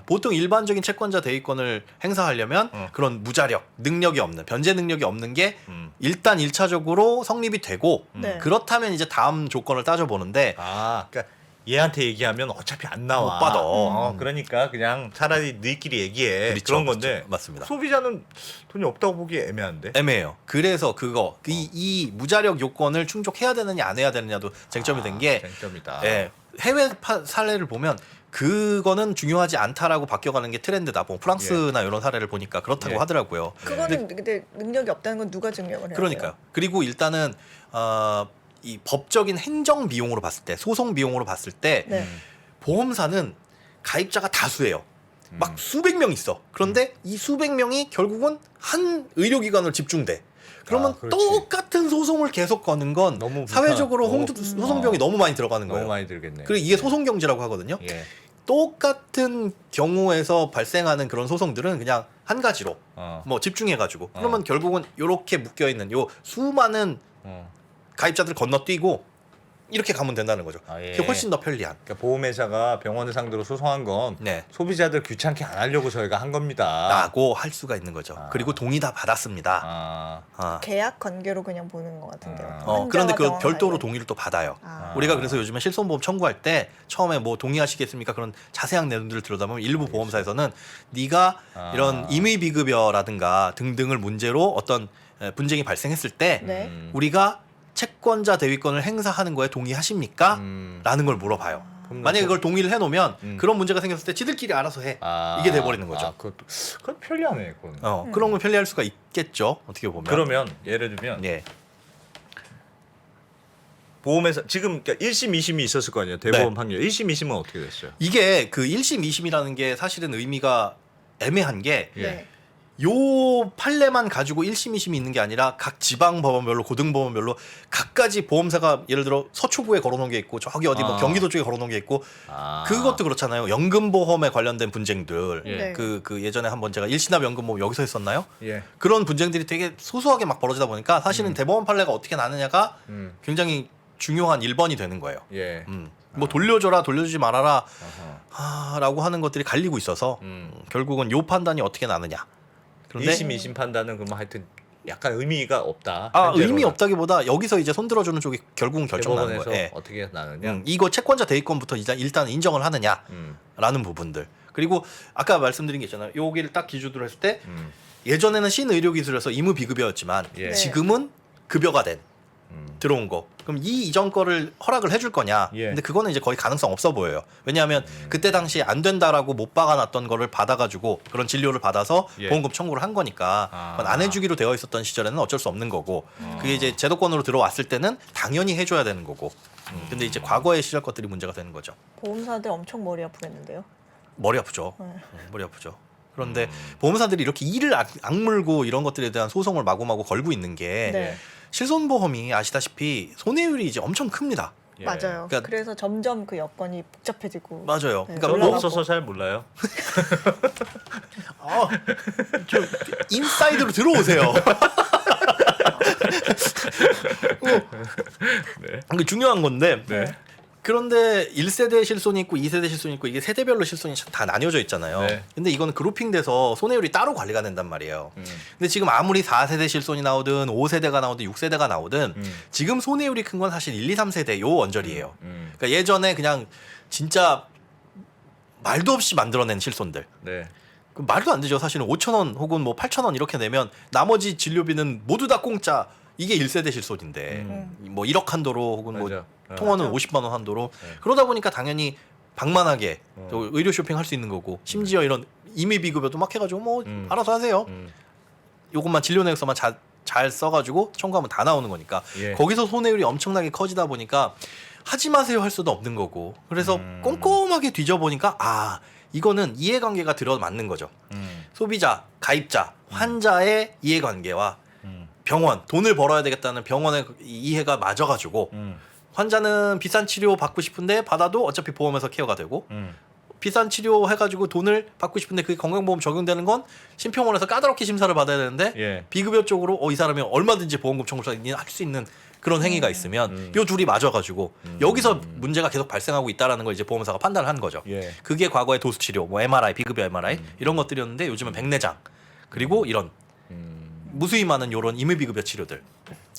보통 일반적인 채권자 대위권을 행사하려면 그런 무자력, 능력이 없는, 변제 능력이 없는 게 일단 1차적으로 성립이 되고 네. 그렇다면 이제 다음 조건을 따져보는데 그러니까 얘한테 얘기하면 어차피 안 나와. 못 받아. 그러니까 그냥 차라리 너희끼리 얘기해. 그렇죠, 그런 건데 그렇죠. 맞습니다. 소비자는 돈이 없다고 보기 애매한데. 애매해요. 그래서 이 무자력 요건을 충족해야 되느냐 안 해야 되느냐도 쟁점이 된 게 쟁점이다. 예, 해외 사례를 보면 그거는 중요하지 않다라고 바뀌어가는 게 트렌드다. 뭐 프랑스나 이런 사례를 보니까 그렇다고 예. 하더라고요. 그거는 근데 능력이 없다는 건 누가 증명을 해요? 그러니까요. 그리고 일단은 이 법적인 행정 비용으로 봤을 때, 소송 비용으로 봤을 때 네. 보험사는 가입자가 다수예요. 막 수백 명 있어. 그런데 이 수백 명이 결국은 한 의료기관으로 집중돼. 그러면 그렇지. 똑같은 소송을 계속 거는 건 너무 사회적으로 불편- 소송 비용이 너무 많이 들어가는 거예요. 너무 많이 들겠네. 그리고 이게 소송 경제라고 하거든요. 예. 똑같은 경우에서 발생하는 그런 소송들은 그냥 한 가지로 뭐 집중해가지고 그러면 결국은 이렇게 묶여 있는 요 수많은 가입자들 건너뛰고 이렇게 가면 된다는 거죠. 예. 그게 훨씬 더 편리한. 그러니까 보험회사가 병원을 상대로 소송한 건 네. 소비자들 귀찮게 안 하려고 저희가 한 겁니다. 라고 할 수가 있는 거죠. 그리고 동의 다 받았습니다. 계약 관계로 그냥 보는 것 같은데요. 그런데 그 환자와 별도로 병원 동의를 또 받아요. 아. 우리가 그래서 요즘에 실손보험 청구할 때 처음에 뭐 동의하시겠습니까? 그런 자세한 내용들을 들여다보면 일부 보험사에서는 네가 이런 임의비급여라든가 등등을 문제로 어떤 분쟁이 발생했을 때 네. 우리가 채권자 대위권을 행사하는 거에 동의하십니까? 라는 걸 물어봐요. 만약에 그걸 동의를 해놓으면 그런 문제가 생겼을 때 지들끼리 알아서 해. 이게 돼버리는 거죠. 그건 편리하네. 그건. 그런 걸 편리할 수가 있겠죠. 어떻게 보면. 그러면 예를 들면 예. 보험회사 지금 그러니까 1심, 2심이 있었을 거 아니에요. 대법원 네. 판결. 1심, 2심은 어떻게 됐어요? 이게 그 1심, 2심이라는 게 사실은 의미가 애매한 게 예. 네. 요 판례만 가지고 1심, 2심이 있는 게 아니라 각 지방법원별로 고등법원별로 각가지 보험사가 예를 들어 서초구에 걸어놓은 게 있고 저기 어디 뭐 경기도 쪽에 걸어놓은 게 있고 그것도 그렇잖아요. 연금보험에 관련된 분쟁들 예. 그 예전에 한번 제가 일시납 연금보험 여기서 했었나요? 예. 그런 분쟁들이 되게 소소하게 막 벌어지다 보니까 사실은 대법원 판례가 어떻게 나느냐가 굉장히 중요한 1번이 되는 거예요. 예. 뭐 돌려줘라 돌려주지 말아라 라고 하는 것들이 갈리고 있어서 결국은 요 판단이 어떻게 나느냐. 그런데 1심, 2심 판단은 그럼 하여튼 약간 의미가 없다. 의미 없다기보다 여기서 이제 손들어주는 쪽이 결국은 결정나는 대법원에서 거예요. 예. 어떻게 나느냐. 이거 채권자 대위권부터 일단 인정을 하느냐라는 부분들. 그리고 아까 말씀드린 게 있잖아요. 여기를 딱 기준으로 했을 때 예전에는 신의료기술에서 의무 비급여였지만 예. 지금은 급여가 된 들어온 거. 그럼 이 이전 거를 허락을 해줄 거냐? 예. 근데 그거는 이제 거의 가능성 없어 보여요. 왜냐하면 그때 당시에 안 된다라고 못 박아놨던 거를 받아가지고 그런 진료를 받아서 예. 보험금 청구를 한 거니까 그건 안 해주기로 되어 있었던 시절에는 어쩔 수 없는 거고 그게 이제 제도권으로 들어왔을 때는 당연히 해줘야 되는 거고. 근데 이제 과거의 시절 것들이 문제가 되는 거죠. 보험사들 엄청 머리 아프겠는데요. 머리 아프죠. 머리 아프죠. 그런데 보험사들이 이렇게 이를 악물고 이런 것들에 대한 소송을 마구마구 걸고 있는 게 네. 실손보험이 아시다시피 손해율이 이제 엄청 큽니다. 예. 맞아요. 그러니까- 그래서 점점 그 여건이 복잡해지고. 맞아요. 네, 그러니까 저는 올라가고. 없어서 잘 몰라요. 좀 인사이드로 들어오세요. 이게 중요한 건데 네. 그런데 1세대 실손이 있고 2세대 실손이 있고 이게 세대별로 실손이 다 나뉘어져 있잖아요. 네. 근데 이거는 그룹핑돼서 손해율이 따로 관리가 된단 말이에요. 근데 지금 아무리 4세대 실손이 나오든 5세대가 나오든 6세대가 나오든 지금 손해율이 큰 건 사실 1, 2, 3세대 요 원절이에요. 그러니까 예전에 그냥 진짜 말도 없이 만들어낸 실손들. 네. 그 말도 안 되죠. 사실은 5,000원 혹은 뭐 8,000원 이렇게 내면 나머지 진료비는 모두 다 공짜. 이게 1세대 실손인데 뭐 1억 한도로 혹은 뭐 맞아. 통원은 50만 원 한도로 네. 그러다 보니까 당연히 방만하게 또 의료 쇼핑 할 수 있는 거고 심지어 이런 임의 비급여도 막 해가지고 뭐 알아서 하세요. 요것만 진료 내역서만 잘 써가지고 청구하면 다 나오는 거니까 예. 거기서 손해율이 엄청나게 커지다 보니까 하지 마세요 할 수도 없는 거고 그래서 꼼꼼하게 뒤져보니까 아 이거는 이해관계가 들어맞는 거죠. 소비자, 가입자, 환자의 이해관계와 병원 돈을 벌어야 되겠다는 병원의 이해가 맞아가지고 환자는 비싼 치료 받고 싶은데 받아도 어차피 보험에서 케어가 되고 비싼 치료 해가지고 돈을 받고 싶은데 그게 건강보험 적용되는 건 심평원에서 까다롭게 심사를 받아야 되는데 예. 비급여 쪽으로 이 사람이 얼마든지 보험금 청구를 할 수 있는 그런 행위가 있으면 요 둘이 맞아가지고 여기서 문제가 계속 발생하고 있다라는 걸 이제 보험사가 판단을 한 거죠. 예. 그게 과거의 도수치료, 뭐 MRI, 비급여 MRI 이런 것들이었는데 요즘은 백내장 그리고 이런 무수히 많은 요런 임의비급여 치료들.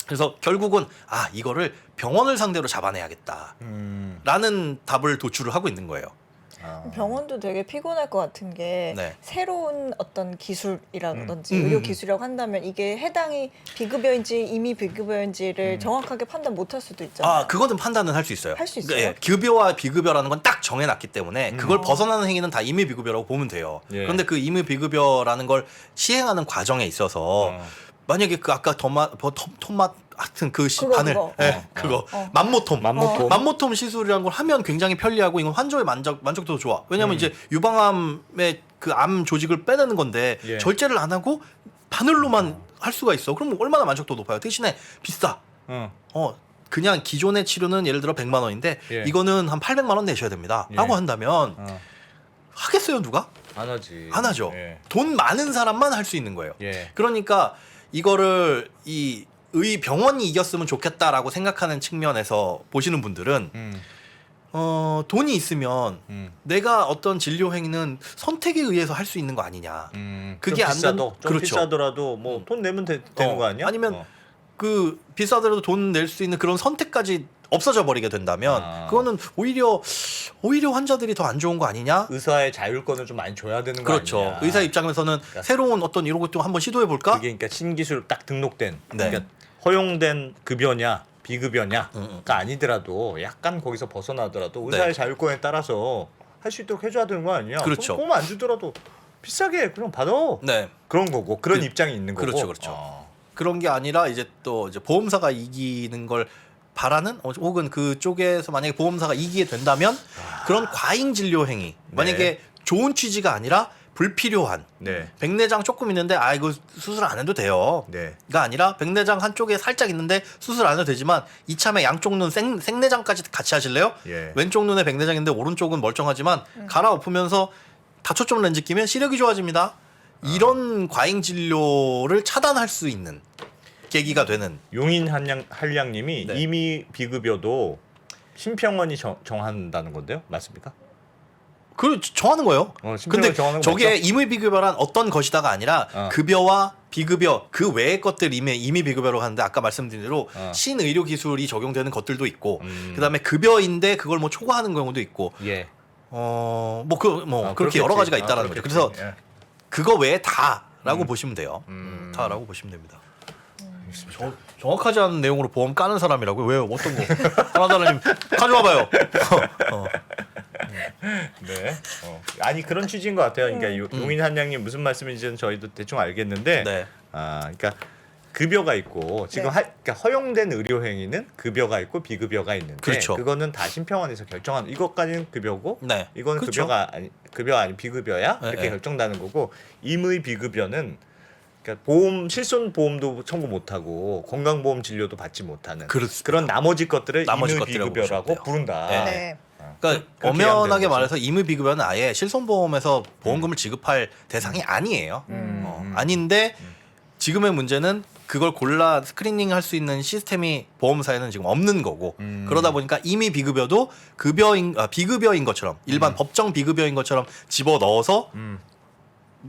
그래서 결국은 아 이거를 병원을 상대로 잡아내야겠다라는 답을 도출을 하고 있는 거예요. 병원도 되게 피곤할 것 같은 게 네. 새로운 어떤 기술이라든지 의료 기술이라고 한다면 이게 해당이 비급여인지 이미 비급여인지를 정확하게 판단 못할 수도 있잖아요. 아 그거는 판단은 할 수 있어요. 할수 있어요? 예, 급여와 비급여라는 건 딱 정해놨기 때문에 그걸 벗어나는 행위는 다 임의 비급여라고 보면 돼요. 예. 그런데 그 임의 비급여라는 걸 시행하는 과정에 있어서 만약에 그 아까 톰맛 하여튼 그 바늘 그거. 예, 그거 맘모톰 맘모톰. 시술이라는 걸 하면 굉장히 편리하고 이건 환자의 만족도도 좋아. 왜냐하면 이제 유방암의 그 암 조직을 빼내는 건데 예. 절제를 안 하고 바늘로만 할 수가 있어. 그럼 얼마나 만족도 높아요. 대신에 비싸. 그냥 기존의 치료는 예를 들어 100만 원인데 예. 이거는 한 800만 원 내셔야 됩니다. 예. 라고 한다면 하겠어요 누가? 안 하지. 안 하죠. 예. 돈 많은 사람만 할 수 있는 거예요. 예. 그러니까 이거를 이 병원이 이겼으면 좋겠다라고 생각하는 측면에서 보시는 분들은 돈이 있으면 내가 어떤 진료 행위는 선택에 의해서 할 수 있는 거 아니냐. 그게 좀 안 비싸도 좀 그렇죠. 비싸더라도 뭐 돈 내면 되는 거 아니야? 아니면 그 비싸더라도 돈 낼 수 있는 그런 선택까지 없어져 버리게 된다면 그거는 오히려 환자들이 더 안 좋은 거 아니냐? 의사의 자율권을 좀 많이 줘야 되는 거 그렇죠. 아니냐? 의사 입장에서는 새로운 어떤 이런 것도 한번 시도해 볼까? 그게 그러니까 신기술 딱 등록된 네. 그러니까 허용된 급여냐 비급여냐가 아니더라도 약간 거기서 벗어나더라도 의사의 네. 자율권에 따라서 할 수 있도록 해줘야 되는 거 아니냐? 그렇죠. 보험 안 주더라도 비싸게 그냥 받아. 네. 그런 거고 그런 입장이 있는 거고. 그렇죠, 그렇죠. 그런 게 아니라 이제 또 이제 보험사가 이기는 걸 바라는 혹은 그쪽에서 만약에 보험사가 이기게 된다면 그런 과잉 진료 행위 만약에 좋은 취지가 아니라 불필요한 네. 백내장 조금 있는데 아 이거 수술 안 해도 돼요. 네. 가 아니라 백내장 한쪽에 살짝 있는데 수술 안 해도 되지만 이참에 양쪽 눈 생내장까지 같이 하실래요? 예. 왼쪽 눈에 백내장인데 오른쪽은 멀쩡하지만 갈아엎으면서 다초점 렌즈 끼면 시력이 좋아집니다. 이런 과잉 진료를 차단할 수 있는 계기가 되는. 용인 한량님이 네. 이미 비급여도 심평원이 정한다는 건데요, 맞습니까? 그 정하는 거예요. 심평원이 근데 정하는 거 저게 맞죠? 임의 비급여란 어떤 것이다가 아니라 급여와 비급여 그 외의 것들 임의 비급여로 하는데 아까 말씀드린 대로 신의료 기술이 적용되는 것들도 있고 그다음에 급여인데 그걸 뭐 초과하는 경우도 있고 예. 그렇게 여러 가지가 있다라는 거죠. 그래서 예. 그거 외에 다라고 보시면 돼요. 다라고 보시면 됩니다. 정확하지 않은 내용으로 보험 까는 사람이라고요? 왜요? 어떤 거? 하나달라님 가져와봐요. 네. 아니 그런 취지인 것 같아요. 그러니까 용인 한양님 무슨 말씀인지는 저희도 대충 알겠는데, 네. 그러니까 급여가 있고 지금 네. 그러니까 허용된 의료 행위는 급여가 있고 비급여가 있는데, 그렇죠. 그거는 다 심평원에서 결정한 이것까지는 급여고, 네. 이건 그렇죠. 급여가 아니 비급여야 네, 이렇게 네. 결정나는 거고, 임의 비급여는 그러니까 보험 실손 보험도 청구 못하고 건강보험 진료도 받지 못하는 그렇습니다. 그런 나머지 것들을 나머지 임의 것들이라고 비급여라고 보시면 돼요. 부른다. 네. 네. 그러니까 그렇게 이해하면 엄연하게 되는 거죠. 말해서 임의 비급여는 아예 실손보험에서 보험금을 지급할 대상이 아니에요. 아닌데 지금의 문제는 그걸 골라 스크리닝 할 수 있는 시스템이 보험사에는 지금 없는 거고, 그러다 보니까 임의 비급여도 비급여인 것처럼 일반 법정 비급여인 것처럼 집어 넣어서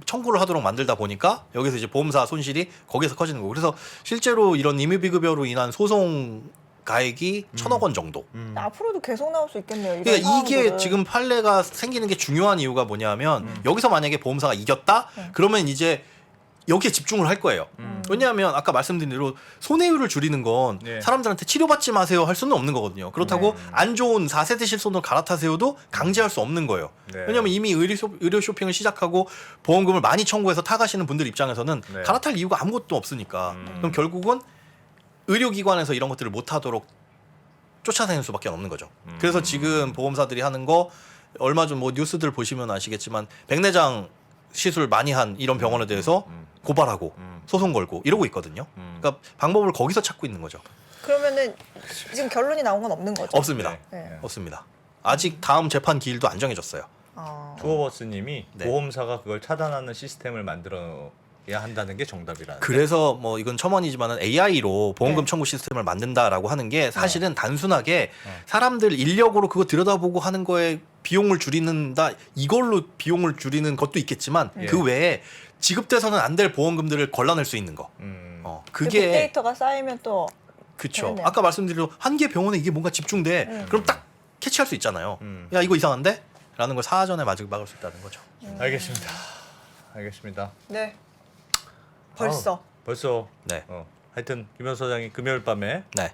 청구를 하도록 만들다 보니까 여기서 이제 보험사 손실이 거기서 커지는 거고, 그래서 실제로 이런 임의 비급여로 인한 소송 가액이 1,000억 원 정도. 앞으로도 계속 나올 수 있겠네요. 이런 그러니까 이게 상황들은. 지금 판례가 생기는 게 중요한 이유가 뭐냐면 여기서 만약에 보험사가 이겼다? 그러면 이제 여기에 집중을 할 거예요. 왜냐하면 아까 말씀드린 대로 손해율을 줄이는 건 네. 사람들한테 치료받지 마세요 할 수는 없는 거거든요. 그렇다고 안 좋은 4세대 실손으로 갈아타세요도 강제할 수 없는 거예요. 네. 왜냐하면 이미 의료 쇼핑을 시작하고 보험금을 많이 청구해서 타가시는 분들 입장에서는 네. 갈아탈 이유가 아무것도 없으니까. 그럼 결국은 의료기관에서 이런 것들을 못하도록 쫓아다니는 수밖에 없는 거죠. 그래서 지금 보험사들이 하는 거 얼마 전 뭐 뉴스들 보시면 아시겠지만 백내장 시술 많이 한 이런 병원에 대해서 고발하고 소송 걸고 이러고 있거든요. 그러니까 방법을 거기서 찾고 있는 거죠. 그러면은 지금 결론이 나온 건 없는 거죠? 없습니다. 네. 없습니다. 아직 다음 재판 기일도 안 정해졌어요. 투어버스님이 네. 보험사가 그걸 차단하는 시스템을 만들어야 한다는 게 정답이라는. 그래서 뭐 이건 첨언이지만은 AI로 보험금 네. 청구 시스템을 만든다라고 하는 게 사실은 단순하게 사람들 인력으로 그거 들여다보고 하는 거에 비용을 줄이는다, 이걸로 비용을 줄이는 것도 있겠지만 예. 그 외에 지급돼서는 안 될 보험금들을 걸러낼 수 있는 거. 그 그게 빅데이터가 쌓이면 또 그쵸. 되겠네요. 아까 말씀드린 대로 한 개 병원에 이게 뭔가 집중돼. 그럼 딱 캐치할 수 있잖아요. 야 이거 이상한데? 라는 걸 사전에 막을 수 있다는 거죠. 알겠습니다. 알겠습니다. 네. 벌써. 벌써. 네. 하여튼 김현 소장이 금요일 밤에 네.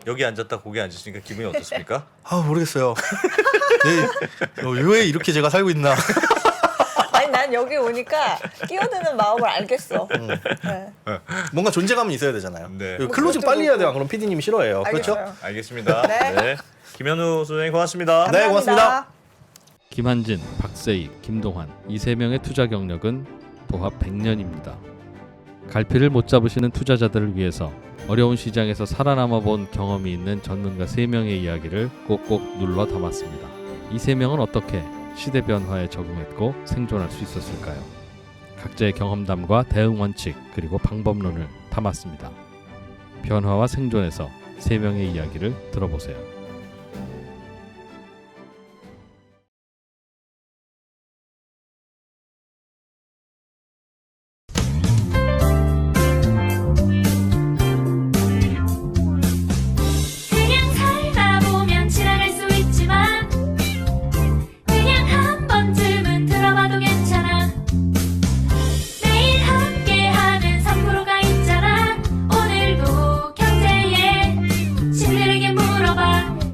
여기 앉았다 거기 앉으시니까 기분이 어떻습니까? 아 모르겠어요. 네. 왜 이렇게 제가 살고 있나? 아니 난 여기 오니까 끼어드는 마음을 알겠어. 네. 뭔가 존재감은 있어야 되잖아요. 네. 이거 클로징 그것도 빨리 해야 돼요. 그렇고. 그럼 PD님이 싫어해요. 그렇죠? 알겠어요. 알겠습니다. 네. 김현우 소장님 고맙습니다. 네, 고맙습니다. 김한진, 박세희, 김동환 이 세 명의 투자 경력은 도합 100년입니다. 갈피를 못 잡으시는 투자자들을 위해서 어려운 시장에서 살아남아 본 경험이 있는 전문가 3명의 이야기를 꼭꼭 눌러 담았습니다. 이 3명은 어떻게 시대 변화에 적응했고 생존할 수 있었을까요? 각자의 경험담과 대응 원칙 그리고 방법론을 담았습니다. 변화와 생존에서 3명의 이야기를 들어보세요.